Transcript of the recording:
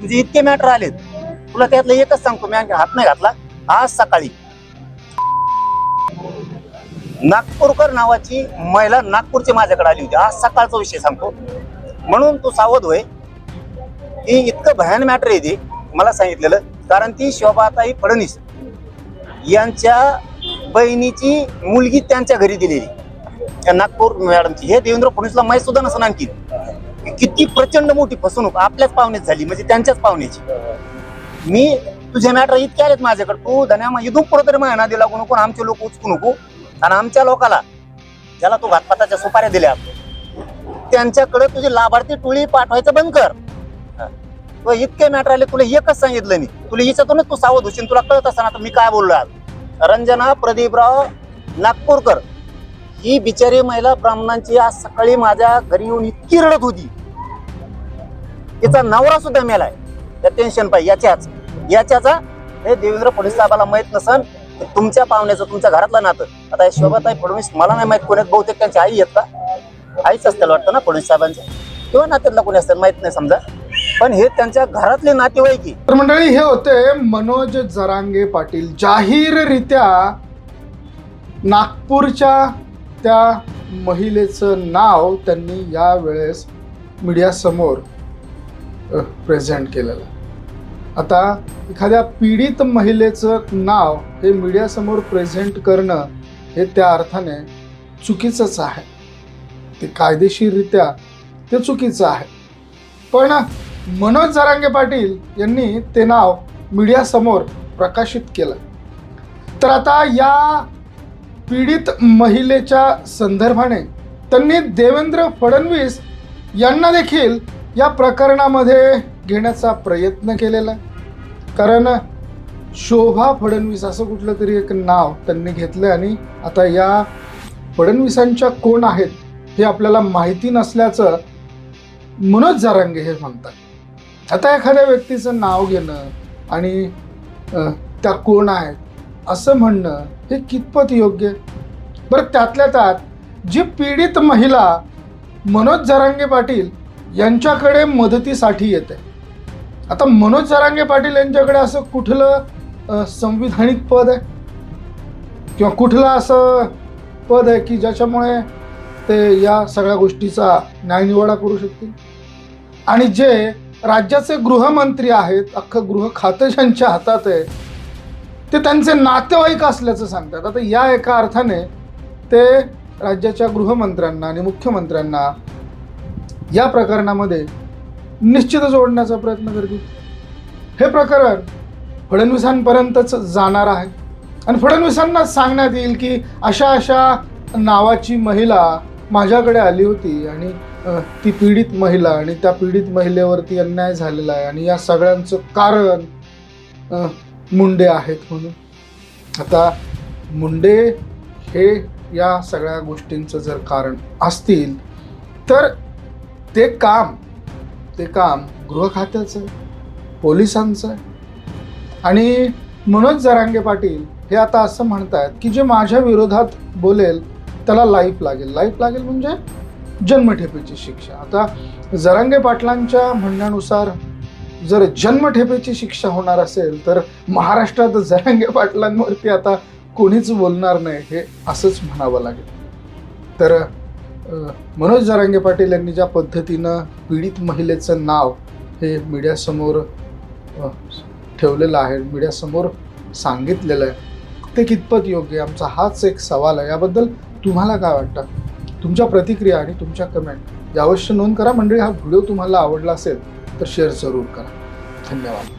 तुझे इतके मॅटर आलेत, तुला त्यातलं एकच सांगतो, मी आणखी हात नाही घातला. आज सकाळी नागपूरकर नावाची महिला नागपूरची माझ्याकडे आली होती. आज सकाळचा विषय सांगतो, म्हणून तू सावध होय. ही इतकं भयान मॅटर आहे ते मला सांगितलेलं, कारण ती शोभाताई फडणवीस यांच्या बहिणीची मुलगी त्यांच्या घरी दिलेली नागपूर मॅडमची. हे देवेंद्र फडणवीसला माहीत सुद्धा नसून आणखी किती प्रचंड मोठी फसवणूक आपल्याच पाहुण्यात झाली, म्हणजे त्यांच्याच पाहुण्याची. मी तुझे मॅटर इतके आलेत माझ्याकडे, तू धन्या इथून पुढे तरी महिना दिला लागू नको, आमचे लोक उचकू नको. आणि आमच्या लोकाला ज्याला तू भातपाताच्या सुपाऱ्या दिल्या त्यांच्याकडे तुझी लाभार्थी टोळी पाठवायचं बंद कर. इतके मॅटर आले, तुला एकच सांगितलं मी, तुला याच्यातूनच तू सावध होशील. तुला कळत असताना आता मी काय बोललो आज. रंजना प्रदीपराव नागपूरकर ही बिचारी महिला ब्राह्मणांची आज सकाळी माझ्या घरी येऊन इतकी रडत होती. तिचा नवरा सुद्धा मेलाय त्या टेन्शन पाहिजे याच्याचा. हे देवेंद्र फडणवीस साहेबाला माहित नसन तुमच्या पाहुण्याचं, तुमच्या घरातलं नातं. आता शोभाताई फडणवीस मला नाही माहित कोणी, बहुतेक त्यांची आई आहेत का, आईच असतील वाटतं ना फडणवीस साहेबांच्या, किंवा नात्यातला कोणी असतील माहित नाही समजा, पण हे त्यांच्या घरातले नातेवाईक. तर मंडळी, हे होते मनोज जरांगे पाटील. जाहीररित्या नागपूरच्या त्या महिलेचं नाव त्यांनी यावेळेस मीडियासमोर प्रेझेंट केलेलं. आता एखाद्या पीडित महिलेचं नाव हे मीडियासमोर प्रेझेंट करणं हे त्या अर्थाने चुकीचंच आहे. ते कायदेशीररित्या ते चुकीचं आहे. पण मनोज जरांगे पाटील यांनी ते नाव मीडियासमोर प्रकाशित केलं. तर आता या पीडित महिलेच्या संदर्भाने त्यांनी देवेंद्र फडणवीस यांना देखील या प्रकरणामध्ये घेण्याचा प्रयत्न केलेला. कारण शोभा फडणवीस असं कुठलं तरी एक नाव त्यांनी घेतलं आणि आता या फडणवीसांच्या कोण आहेत हे आपल्याला माहिती नसल्याचं मनोज जरांगे हे म्हणतात. आता एखाद्या व्यक्तीचं नाव घेणं आणि त्या कोण आहेत असं म्हणणं हे कितपत योग्य? बरं, त्यातल्या त्यात जी पीडित महिला मनोज जरांगे पाटील यांच्याकडे मदतीसाठी येते. आता मनोज जरांगे पाटील यांच्याकडे असं कुठलं संविधानिक पद आहे किंवा कुठलं असं पद आहे की ज्याच्यामुळे ते या सगळ्या गोष्टीचा न्यायनिवाडा करू शकतील? आणि जे राज्याचे गृहमंत्री आहेत, अख्खं गृह खातं ज्यांच्या हातात आहे, ते त्यांचे नातेवाईक असल्याचं सांगतात. आता या एका अर्थाने ते राज्याच्या गृहमंत्र्यांना आणि मुख्यमंत्र्यांना या प्रकरणामध्ये निश्चितच ओढण्याचा प्रयत्न करतील. हे प्रकरण फडणवीसांपर्यंतच जाणार आहे आणि फडणवीसांना सांगण्यात येईल की अशा अशा नावाची महिला माझ्याकडे आली होती आणि ती पीडित महिला आणि त्या पीडित महिलेवरती अन्याय झालेला आहे आणि या सगळ्यांचं कारण मुंडे आहेत म्हणून. आता मुंडे हे या सगळ्या गोष्टींचं जर कारण असतील तर ते काम गृह खात्याचं आहे, पोलिसांचं आहे. आणि मनोज जरांगे पाटील हे आता असं म्हणतात की जे माझ्या विरोधात बोलेल त्याला लाईफ लागेल म्हणजे जन्मठेपेची शिक्षा. आता जरांगे पाटलांच्या म्हणण्यानुसार जर जन्मठेपेची शिक्षा होणार असेल तर महाराष्ट्रात जरांगे पाटलांवरती आता कोणीच बोलणार नाही, हे असंच म्हणावं लागेल. तर मनोज जरांगे पाटील यांनी ज्या पद्धतीनं पीडित महिलेचं नाव हे मीडियासमोर ठेवलेलं आहे, मीडियासमोर सांगितलेलं आहे, ते कितपत योग्य आहे आमचा हाच एक सवाल आहे. याबद्दल तुम्हाला काय वाटतं? तुमच्या प्रतिक्रिया आणि तुमच्या कमेंट अवश्य नोंद करा. मंडळी, हा व्हिडिओ तुम्हाला आवडला असेल तर शेअर जरूर करा. धन्यवाद.